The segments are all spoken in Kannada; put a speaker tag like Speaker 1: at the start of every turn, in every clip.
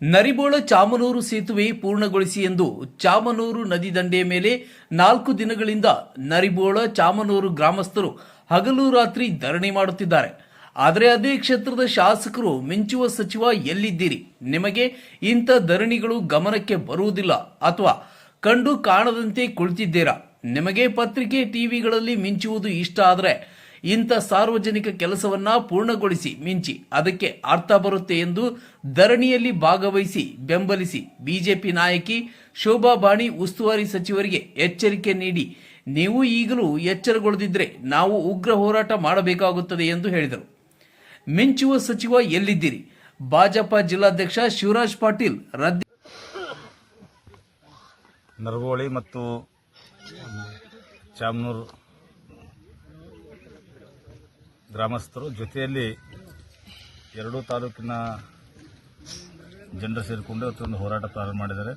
Speaker 1: ನರಿಬೋಳ ಚಾಮನೂರು ಸೇತುವೆ ಪೂರ್ಣಗೊಳಿಸಿ ಎಂದು ಚಾಮನೂರು ನದಿ ದಂಡೆಯ ಮೇಲೆ 4 ದಿನಗಳಿಂದ ನರಿಬೋಳ ಚಾಮನೂರು ಗ್ರಾಮಸ್ಥರು ಹಗಲು ರಾತ್ರಿ ಧರಣಿ ಮಾಡುತ್ತಿದ್ದಾರೆ. ಆದರೆ ಅದೇ ಕ್ಷೇತ್ರದ ಶಾಸಕರು ಮಿಂಚುವ ಸಚಿವ ಎಲ್ಲಿದ್ದೀರಿ, ನಿಮಗೆ ಇಂಥ ಧರಣಿಗಳು ಗಮನಕ್ಕೆ ಬರುವುದಿಲ್ಲ ಅಥವಾ ಕಂಡು ಕಾಣದಂತೆ ಕುಳಿತಿದ್ದೀರಾ, ನಿಮಗೆ ಪತ್ರಿಕೆ ಟಿವಿಗಳಲ್ಲಿ ಮಿಂಚುವುದು ಇಷ್ಟ ಆದರೆ ಇಂಥ ಸಾರ್ವಜನಿಕ ಕೆಲಸವನ್ನ ಪೂರ್ಣಗೊಳಿಸಿ ಮಿಂಚಿ, ಅದಕ್ಕೆ ಅರ್ಥ ಬರುತ್ತೆ ಎಂದು ಧರಣಿಯಲ್ಲಿ ಭಾಗವಹಿಸಿ ಬೆಂಬಲಿಸಿ ಬಿಜೆಪಿ ನಾಯಕಿ ಶೋಭಾ ಬಾಣಿ ಉಸ್ತುವಾರಿ ಸಚಿವರಿಗೆ ಎಚ್ಚರಿಕೆ ನೀಡಿ, ನೀವು ಈಗಲೂ ಎಚ್ಚರಗೊಳ್ಳದಿದ್ದರೆ ನಾವು ಉಗ್ರ ಹೋರಾಟ ಮಾಡಬೇಕಾಗುತ್ತದೆ ಎಂದು ಹೇಳಿದರು. ಮಿಂಚುವ ಸಚಿವ ಎಲ್ಲಿದ್ದೀರಿ? ಭಾಜಪ ಜಿಲ್ಲಾಧ್ಯಕ್ಷ ಶಿವರಾಜ್ ಪಾಟೀಲ್ ರದ್ದಿ.
Speaker 2: ನರಗೋಳಿ ಮತ್ತು ಚಾಮನೂರು ಗ್ರಾಮಸ್ಥರು ಜೊತೆಯಲ್ಲಿ ಎರಡೂ ತಾಲೂಕಿನ ಜನರು ಸೇರಿಕೊಂಡು ಇವತ್ತೊಂದು ಹೋರಾಟ ಪ್ರಾರಂಭ ಮಾಡಿದ್ದಾರೆ.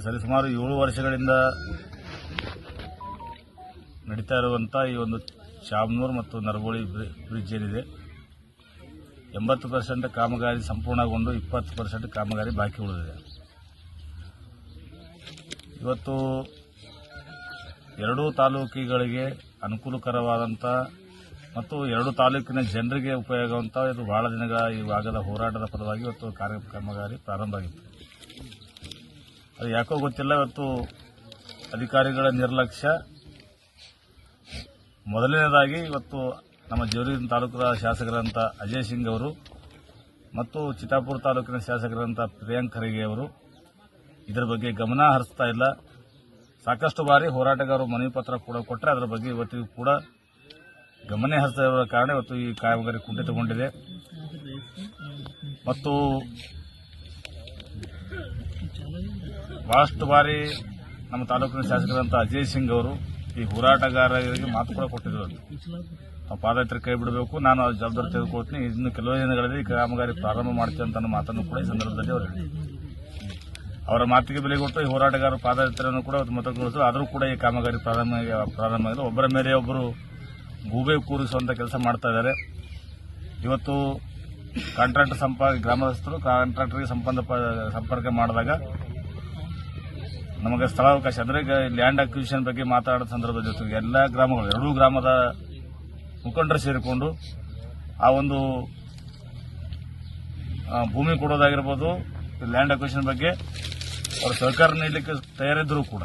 Speaker 2: ಸರಿಸುಮಾರು 7 ವರ್ಷಗಳಿಂದ ನಡೀತಾ ಇರುವಂಥ ಈ ಒಂದು ಚಾಮನೂರು ಮತ್ತು ನರಗೋಳಿ ಬ್ರಿಡ್ಜ್ ಏನಿದೆ, 80% ಕಾಮಗಾರಿ ಸಂಪೂರ್ಣಗೊಂಡು 20% ಕಾಮಗಾರಿ ಬಾಕಿ ಉಳಿದಿದೆ. ಇವತ್ತು ಎರಡೂ ತಾಲೂಕುಗಳಿಗೆ ಅನುಕೂಲಕರವಾದಂಥ ಮತ್ತು ಎರಡೂ ತಾಲೂಕಿನ ಜನರಿಗೆ ಉಪಯೋಗವಂತ ಇದು ಬಹಳ ದಿನಗಳ ಈ ಭಾಗದ ಹೋರಾಟದ ಫಲವಾಗಿ ಇವತ್ತು ಕಾಮಗಾರಿ ಪ್ರಾರಂಭ ಆಗಿತ್ತು. ಅದು ಯಾಕೋ ಗೊತ್ತಿಲ್ಲ, ಇವತ್ತು ಅಧಿಕಾರಿಗಳ ನಿರ್ಲಕ್ಷ್ಯ. ಮೊದಲನೇದಾಗಿ ಇವತ್ತು ನಮ್ಮ ಜೇವರ್ಗಿ ತಾಲೂಕಿನ ಶಾಸಕರಂತ ಅಜಯ್ ಸಿಂಗ್ ಅವರು ಮತ್ತು ಚಿತ್ತಾಪುರ ತಾಲೂಕಿನ ಶಾಸಕರಂತ ಪ್ರಿಯಾಂಕ್ ಖರ್ಗೆ ಅವರು ಇದರ ಬಗ್ಗೆ ಗಮನ ಹರಿಸ್ತಾ ಇಲ್ಲ. ಸಾಕಷ್ಟು ಬಾರಿ ಹೋರಾಟಗಾರರು ಮನವಿ ಪತ್ರ ಕೂಡ ಕೊಟ್ಟರೆ ಅದರ ಬಗ್ಗೆ ಇವತ್ತಿಗೂ ಕೂಡ ಗಮನ ಹರಿಸ್ತಾ ಇರುವ ಕಾರಣ ಇವತ್ತು ಈ ಕಾಮಗಾರಿ ಕುಂಠಿತಗೊಂಡಿದೆ. ಮತ್ತು ಬಹಳಷ್ಟು ಬಾರಿ ನಮ್ಮ ತಾಲೂಕಿನ ಶಾಸಕರಂತ ಅಜಯ್ ಸಿಂಗ್ ಅವರು ಈ ಹೋರಾಟಗಾರರಿಗೆ ಮಾತು ಕೂಡ ಕೊಟ್ಟಿದ್ರು, ನಾವು ಪಾದಯಾತ್ರೆ ಕೈ ಬಿಡಬೇಕು, ನಾನು ಅದು ಜವಾಬ್ದಾರಿ ತೆಗೆದುಕೊಳ್ತೀನಿ, ಇನ್ನು ಕೆಲವು ದಿನಗಳಲ್ಲಿ ಈ ಕಾಮಗಾರಿ ಪ್ರಾರಂಭ ಮಾಡ್ತೀನಿ ಅಂತ ಮಾತನ್ನು ಕೂಡ ಈ ಸಂದರ್ಭದಲ್ಲಿ ಅವರು ಹೇಳಿದರು. ಅವರ ಮಾತಿಗೆ ಬೆಲೆ ಕೊಟ್ಟು ಈ ಹೋರಾಟಗಾರರು ಪಾದಯಾತ್ರೆಯನ್ನು ಕೂಡ ಮೊದಲುಗೊಳಿಸಿದ್ರು. ಆದರೂ ಕೂಡ ಈ ಕಾಮಗಾರಿ ಪ್ರಾರಂಭ ಆಗಿಲ್ಲ. ಒಬ್ಬರ ಮೇಲೆ ಒಬ್ಬರು ಗೂಬೆ ಕೂರಿಸುವಂತ ಕೆಲಸ ಮಾಡ್ತಾ ಇದ್ದಾರೆ. ಇವತ್ತು ಕಾಂಟ್ರಾಕ್ಟರ್ ಗ್ರಾಮಸ್ಥರು ಕಾಂಟ್ರಾಕ್ಟರ್ಗೆ ಸಂಪರ್ಕ ಮಾಡಿದಾಗ ನಮಗೆ ಸ್ಥಳಾವಕಾಶ ಅಂದರೆ ಲ್ಯಾಂಡ್ ಅಕ್ವಿಸಿಷನ್ ಬಗ್ಗೆ ಮಾತಾಡೋ ಸಂದರ್ಭದ ಜೊತೆಗೆ ಎಲ್ಲ ಗ್ರಾಮಗಳು, ಎರಡೂ ಗ್ರಾಮದ ಮುಖಂಡರು ಸೇರಿಕೊಂಡು ಆ ಒಂದು ಭೂಮಿ ಕೊಡೋದಾಗಿರ್ಬೋದು, ಲ್ಯಾಂಡ್ ಅಕ್ವಿಸಿಷನ್ ಬಗ್ಗೆ ಅವರು ಸಹಕಾರ ನೀಡಲಿಕ್ಕೆ ತಯಾರಿದ್ದರೂ ಕೂಡ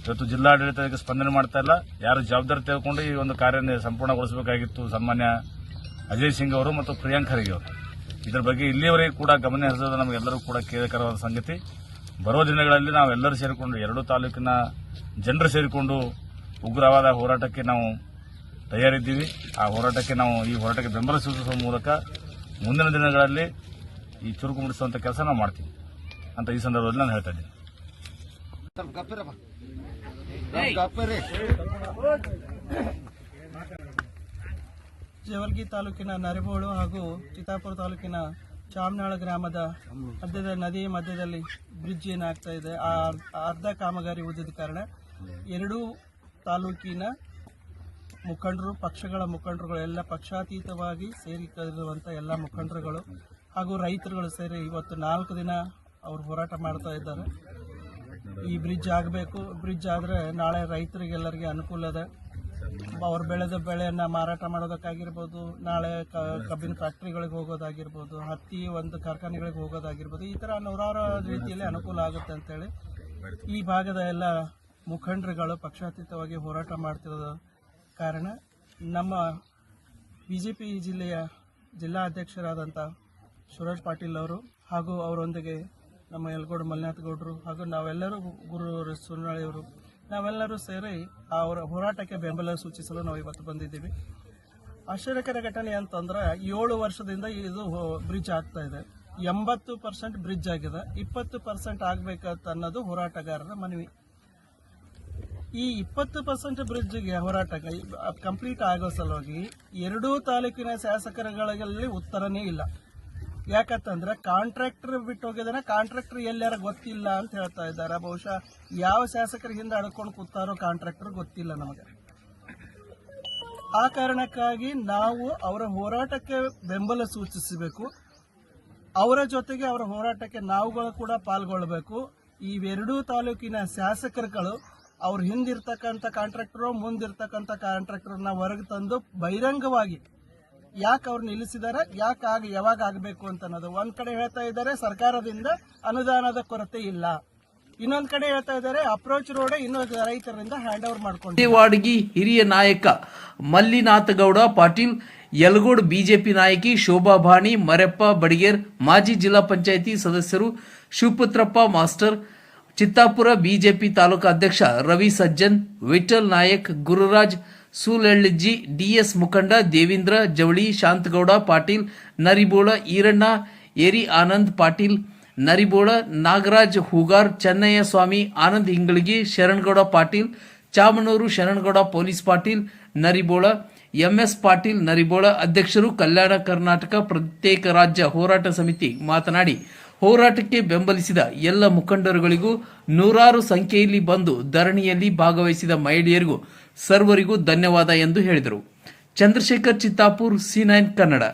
Speaker 2: ಇವತ್ತು ಜಿಲ್ಲಾಡಳಿತಕ್ಕೆ ಸ್ಪಂದನೆ ಮಾಡ್ತಾ ಇಲ್ಲ. ಯಾರು ಜವಾಬ್ದಾರಿ ತೆಗೆದುಕೊಂಡು ಈ ಒಂದು ಕಾರ್ಯ ಸಂಪೂರ್ಣಗೊಳಿಸಬೇಕಾಗಿತ್ತು ಸನ್ಮಾನ್ಯ ಅಜಯ್ ಸಿಂಗ್ ಅವರು ಮತ್ತು ಪ್ರಿಯಾಂಕ್ ಖರ್ಗೆ ಅವರು. ಇದರ ಬಗ್ಗೆ ಇಲ್ಲಿಯವರೆಗೆ ಕೂಡ ಗಮನ ಹರಿಸೋದು ನಮಗೆಲ್ಲರೂ ಕೂಡ ಖೇದಕರವಾದ ಸಂಗತಿ. ಬರುವ ದಿನಗಳಲ್ಲಿ ನಾವೆಲ್ಲರೂ ಸೇರಿಕೊಂಡು, ಎರಡೂ ತಾಲೂಕಿನ ಜನರು ಸೇರಿಕೊಂಡು ಉಗ್ರವಾದ ಹೋರಾಟಕ್ಕೆ ನಾವು ತಯಾರಿದ್ದೀವಿ. ಈ ಹೋರಾಟಕ್ಕೆ ಬೆಂಬಲ ಸೂಚಿಸುವ ಮೂಲಕ ಮುಂದಿನ ದಿನಗಳಲ್ಲಿ ಈ ಚುರುಕು ಮೂಡಿಸುವಂತ ಕೆಲಸ ನಾವು ಮಾಡ್ತೀವಿ ಅಂತ ಈ ಸಂದರ್ಭದಲ್ಲಿ ನಾನು ಹೇಳ್ತಾ ಇದ್ದೀನಿ.
Speaker 3: ಜೇವರ್ಗಿ ತಾಲೂಕಿನ ನರಿಬೋಳು ಹಾಗೂ ಚಿತ್ತಾಪುರ ತಾಲೂಕಿನ ಚಾಮನಾಳ ಗ್ರಾಮದ ನದಿ ಮಧ್ಯದಲ್ಲಿ ಬ್ರಿಡ್ಜ್ ಏನಾಗ್ತಾ ಇದೆ, ಆ ಅರ್ಧ ಕಾಮಗಾರಿ ಉಳಿದ ಕಾರಣ ಎರಡೂ ತಾಲೂಕಿನ ಮುಖಂಡರು, ಪಕ್ಷಗಳ ಮುಖಂಡರುಗಳು, ಎಲ್ಲ ಪಕ್ಷಾತೀತವಾಗಿ ಸೇರಿಕೊಂಡಿರುವಂಥ ಎಲ್ಲ ಮುಖಂಡರುಗಳು ಹಾಗೂ ರೈತರುಗಳು ಸೇರಿ ಇವತ್ತು 4 ದಿನ ಅವರು ಹೋರಾಟ ಮಾಡ್ತಾ ಇದ್ದಾರೆ. ಈ ಬ್ರಿಡ್ಜ್ ಆಗಬೇಕು, ಬ್ರಿಡ್ಜ್ ಆದರೆ ನಾಳೆ ರೈತರಿಗೆಲ್ಲರಿಗೆ ಅನುಕೂಲ ಇದೆ. ಅವ್ರು ಬೆಳೆದ ಬೆಳೆಯನ್ನು ಮಾರಾಟ ಮಾಡೋದಕ್ಕಾಗಿರ್ಬೋದು, ನಾಳೆ ಕಬ್ಬಿನ ಫ್ಯಾಕ್ಟ್ರಿಗಳಿಗೆ ಹೋಗೋದಾಗಿರ್ಬೋದು, ಹತ್ತಿ ಒಂದು ಕಾರ್ಖಾನೆಗಳಿಗೆ ಹೋಗೋದಾಗಿರ್ಬೋದು, ಈ ಥರ ನೂರಾರು ರೀತಿಯಲ್ಲಿ ಅನುಕೂಲ ಆಗುತ್ತೆ ಅಂತೇಳಿ ಈ ಭಾಗದ ಎಲ್ಲ ಮುಖಂಡರುಗಳು ಪಕ್ಷಾತೀತವಾಗಿ ಹೋರಾಟ ಮಾಡ್ತಿರೋದು ಕಾರಣ ನಮ್ಮ ಬಿಜೆಪಿ ಜಿಲ್ಲೆಯ ಜಿಲ್ಲಾ ಅಧ್ಯಕ್ಷರಾದಂಥ ಶಿವರಾಜ್ ಪಾಟೀಲ್ ಅವರು ಹಾಗೂ ಅವರೊಂದಿಗೆ ನಮ್ಮ ಯಲಗೋಡು ಮಲ್ಲಿನಾಥ್ ಗೌಡರು ಹಾಗೂ ನಾವೆಲ್ಲರೂ ಗುರು ಸುನ್ನಳಿಯವರು ನಾವೆಲ್ಲರೂ ಸೇರಿ ಅವರ ಹೋರಾಟಕ್ಕೆ ಬೆಂಬಲ ಸೂಚಿಸಲು ನಾವು ಇವತ್ತು ಬಂದಿದ್ದೀವಿ. ಆಶ್ಚರ್ಯಕರ ಘಟನೆ ಅಂತಂದ್ರೆ 7 ವರ್ಷದಿಂದ ಇದು ಬ್ರಿಡ್ಜ್ ಆಗ್ತಾ ಇದೆ. 80% ಬ್ರಿಡ್ಜ್ ಆಗಿದೆ, 20% ಆಗಬೇಕಂತ ಅನ್ನೋದು ಹೋರಾಟಗಾರರ ಮನವಿ. ಈ 20% ಬ್ರಿಡ್ಜ್ಗೆ ಹೋರಾಟಕ್ಕೆ ಕಂಪ್ಲೀಟ್ ಆಗೋ ಸಲುವಾಗಿ ಎರಡೂ ತಾಲೂಕಿನ ಶಾಸಕರುಗಳಲ್ಲಿ ಉತ್ತರನೇ ಇಲ್ಲ. ಯಾಕಂತಂದ್ರೆ ಕಾಂಟ್ರಾಕ್ಟರ್ ಬಿಟ್ಟು ಹೋಗಿದಾನೆ, ಕಾಂಟ್ರಾಕ್ಟರ್ ಎಲ್ಲಾರ ಗೊತ್ತಿಲ್ಲ ಅಂತ ಹೇಳ್ತಾ ಇದ್ದಾರೆ. ಬಹುಶಃ ಯಾವ ಶಾಸಕರ ಹಿಂದೆ ಅಡ್ಕೊಂಡು ಕೂತಾರೋ ಕಾಂಟ್ರಾಕ್ಟರ್ ಗೊತ್ತಿಲ್ಲ ನಮಗೆ. ಆ ಕಾರಣಕ್ಕಾಗಿ ನಾವು ಅವರ ಹೋರಾಟಕ್ಕೆ ಬೆಂಬಲ ಸೂಚಿಸಬೇಕು. ಅವರ ಜೊತೆಗೆ ಅವರ ಹೋರಾಟಕ್ಕೆ ನಾವುಗಳು ಕೂಡ ಪಾಲ್ಗೊಳ್ಳಬೇಕು. ಇವೆರಡೂ ತಾಲೂಕಿನ ಶಾಸಕರುಗಳು ಅವ್ರ ಹಿಂದಿರ್ತಕ್ಕಂಥ ಕಾಂಟ್ರಾಕ್ಟರ್ ಮುಂದಿರ್ತಕ್ಕಂಥ ಕಾಂಟ್ರಾಕ್ಟರ್ನ ಹೊರಗೆ ತಂದು ಬಹಿರಂಗವಾಗಿ ಯಾಕೆ ಅವ್ರು ನಿಲ್ಲಿಸಿದ್ದಾರೆ, ಯಾವಾಗ ಆಗಬೇಕು ಅಂತ ಅನ್ನೋದು. ಒಂದ್ ಕಡೆ ಹೇಳ್ತಾ ಇದ್ದಾರೆ ಸರ್ಕಾರದಿಂದ ಅನುದಾನದ ಕೊರತೆ ಇಲ್ಲ, ಇನ್ನೊಂದ್ ಕಡೆ ಹೇಳ್ತಾ ಇದ್ದಾರೆ ಅಪ್ರೋಚ್ ರೋಡ್ ಇನ್ನು ರೈತರಿಂದ ಹ್ಯಾಂಡ್ ಓವರ್ ಮಾಡ್ಕೊಂಡು.
Speaker 1: ವಾರ್ಡ್ಗಿ ಹಿರಿಯ ನಾಯಕ ಮಲ್ಲಿನಾಥಗೌಡ ಪಾಟೀಲ್, ಯಲಗೋಡ್ ಬಿಜೆಪಿ ನಾಯಕಿ ಶೋಭಾ ಭಾಣಿ, ಮರೆಪ್ಪ ಬಡಿಗೇರ್, ಮಾಜಿ ಜಿಲ್ಲಾ ಪಂಚಾಯಿತಿ ಸದಸ್ಯರು ಶಿವಪುತ್ರಪ್ಪ ಮಾಸ್ಟರ್, ಚಿತ್ತಾಪುರ ಬಿಜೆಪಿ ತಾಲೂಕಾ ಅಧ್ಯಕ್ಷ ರವಿ ಸಜ್ಜನ್, ವಿಠಲ್ ನಾಯಕ್, ಗುರುರಾಜ್ ಸೂಲೆಳ್ಳಿಜ್ಜಿ, ಡಿಎಸ್ ಮುಖಂಡ ದೇವೇಂದ್ರ ಜವಳಿ, ಶಾಂತಗೌಡ ಪಾಟೀಲ್ ನರಿಬೋಳ, ಈರಣ್ಣ ಏರಿ, ಆನಂದ್ ಪಾಟೀಲ್ ನರಿಬೋಳ, ನಾಗರಾಜ್ ಹೂಗಾರ್, ಚೆನ್ನಯ್ಯ ಸ್ವಾಮಿ, ಆನಂದ್ ಹಿಂಗಳಗಿ, ಶರಣಗೌಡ ಪಾಟೀಲ್ ಚಾಮನೂರು, ಶರಣಗೌಡ ಪೊಲೀಸ್ ಪಾಟೀಲ್ ನರಿಬೋಳ, ಎಂಎಸ್ ಪಾಟೀಲ್ ನರಿಬೋಳ ಅಧ್ಯಕ್ಷರು, ಕಲ್ಯಾಣ ಕರ್ನಾಟಕ ಪ್ರತ್ಯೇಕ ರಾಜ್ಯ ಹೋರಾಟ ಸಮಿತಿ ಮಾತನಾಡಿ, ಹೋರಾಟಕ್ಕೆ ಬೆಂಬಲಿಸಿದ ಎಲ್ಲ ಮುಖಂಡರುಗಳಿಗೂ, ನೂರಾರು ಸಂಖ್ಯೆಯಲ್ಲಿ ಬಂದು ಧರಣಿಯಲ್ಲಿ ಭಾಗವಹಿಸಿದ ಮಹಿಳೆಯರಿಗೂ ಸರ್ವರಿಗೂ ಧನ್ಯವಾದ ಎಂದು ಹೇಳಿದರು. ಚಂದ್ರಶೇಖರ್ ಚಿತ್ತಾಪುರ್, C9 ಕನ್ನಡ.